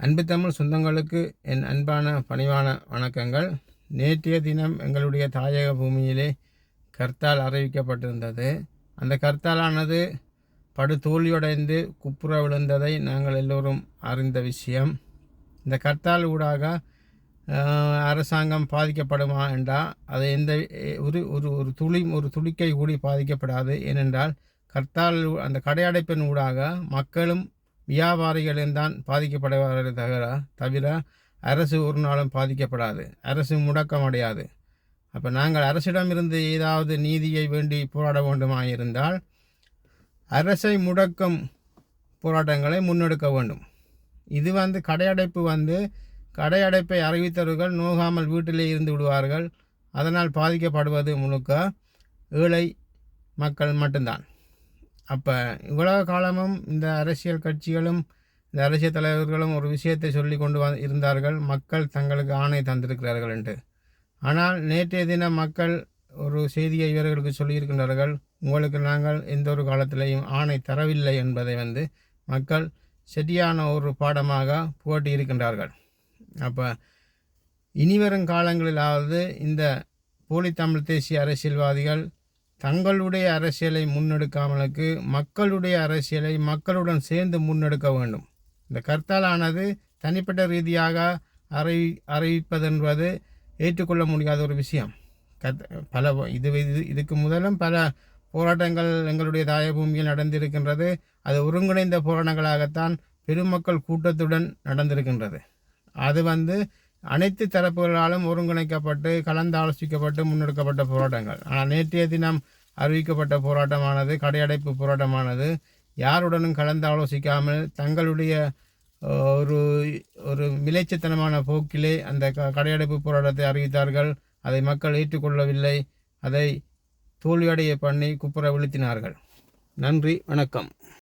அன்பு தமிழ் சொந்தங்களுக்கு என் அன்பான பணிவான வணக்கங்கள். நேற்றைய தினம் எங்களுடைய தாயக பூமியிலே கர்த்தால் அறிவிக்கப்பட்டிருந்தது. அந்த கர்த்தாலானது படுதோல்வியடைந்து குப்புற விழுந்ததை நாங்கள் எல்லோரும் அறிந்த விஷயம். இந்த கர்த்தால் ஊடாக அரசாங்கம் பாதிக்கப்படுமா என்றால் அது எந்த ஒரு துளிக்கை கூடி பாதிக்கப்படாது. ஏனென்றால் கர்த்தால் அந்த கடையடைப்பின் ஊடாக மக்களும் வியாபாரிகளும் தான் பாதிக்கப்படுவார்கள் தவிர அரசு ஒரு நாளும் பாதிக்கப்படாது. அரசு முடக்கமடையாது. அப்போ நாங்கள் அரசிடமிருந்து ஏதாவது நீதியை வேண்டி போராட வேண்டுமாயிருந்தால் அரசை முடக்கும் போராட்டங்களை முன்னெடுக்க வேண்டும். இது கடையடைப்பை அறிவித்தவர்கள் நோகாமல் வீட்டிலே இருந்து விடுவார்கள். அதனால் பாதிக்கப்படுவது முழுக்க ஏழை மக்கள் மட்டும்தான். அப்போ இவ்வளவு காலமும் இந்த அரசியல் கட்சிகளும் இந்த அரசியல் தலைவர்களும் ஒரு விஷயத்தை சொல்லி கொண்டு இருந்தார்கள், மக்கள் தங்களுக்கு ஆணை தந்திருக்கிறார்கள் என்று. ஆனால் நேற்றைய தினம் மக்கள் ஒரு செய்தியை இவர்களுக்கு சொல்லியிருக்கின்றார்கள், உங்களுக்கு நாங்கள் எந்த ஒரு காலத்திலையும் ஆணை தரவில்லை என்பதை மக்கள் சரியான ஒரு பாடமாக புகட்டி இருக்கின்றார்கள். அப்போ இனிவரும் காலங்களிலாவது இந்த போலி தமிழ் தேசிய அரசியல்வாதிகள் தங்களுடைய அரசியலை முன்னெடுக்காமலுக்கு மக்களுடைய அரசியலை மக்களுடன் சேர்ந்து முன்னெடுக்க வேண்டும். இந்த கர்த்தாலானது தனிப்பட்ட ரீதியாக அறிவிப்பதென்பது ஏற்றுக்கொள்ள முடியாத ஒரு விஷயம். இதுக்கு முதலும் பல போராட்டங்கள் எங்களுடைய தாய பூமியில் நடந்திருக்கின்றது. அது ஒருங்கிணைந்த போராட்டங்களாகத்தான் பெருமக்கள் கூட்டத்துடன் நடந்திருக்கின்றது. அது அனைத்து தரப்புகளாலும் ஒருங்கிணைக்கப்பட்டு கலந்து ஆலோசிக்கப்பட்டு முன்னெடுக்கப்பட்ட போராட்டங்கள். ஆனால் நேற்றைய தினம் அறிவிக்கப்பட்ட போராட்டமானது கடையடைப்பு போராட்டமானது யாருடனும் கலந்து ஆலோசிக்காமல் தங்களுடைய ஒரு மிலைச்சத்தனமான போக்கிலே அந்த கடையடைப்பு போராட்டத்தை அறிவித்தார்கள். அதை மக்கள் ஏற்றுக்கொள்ளவில்லை. அதை தோல்வியடைய பண்ணி குப்புற வீழ்த்தினார்கள். நன்றி, வணக்கம்.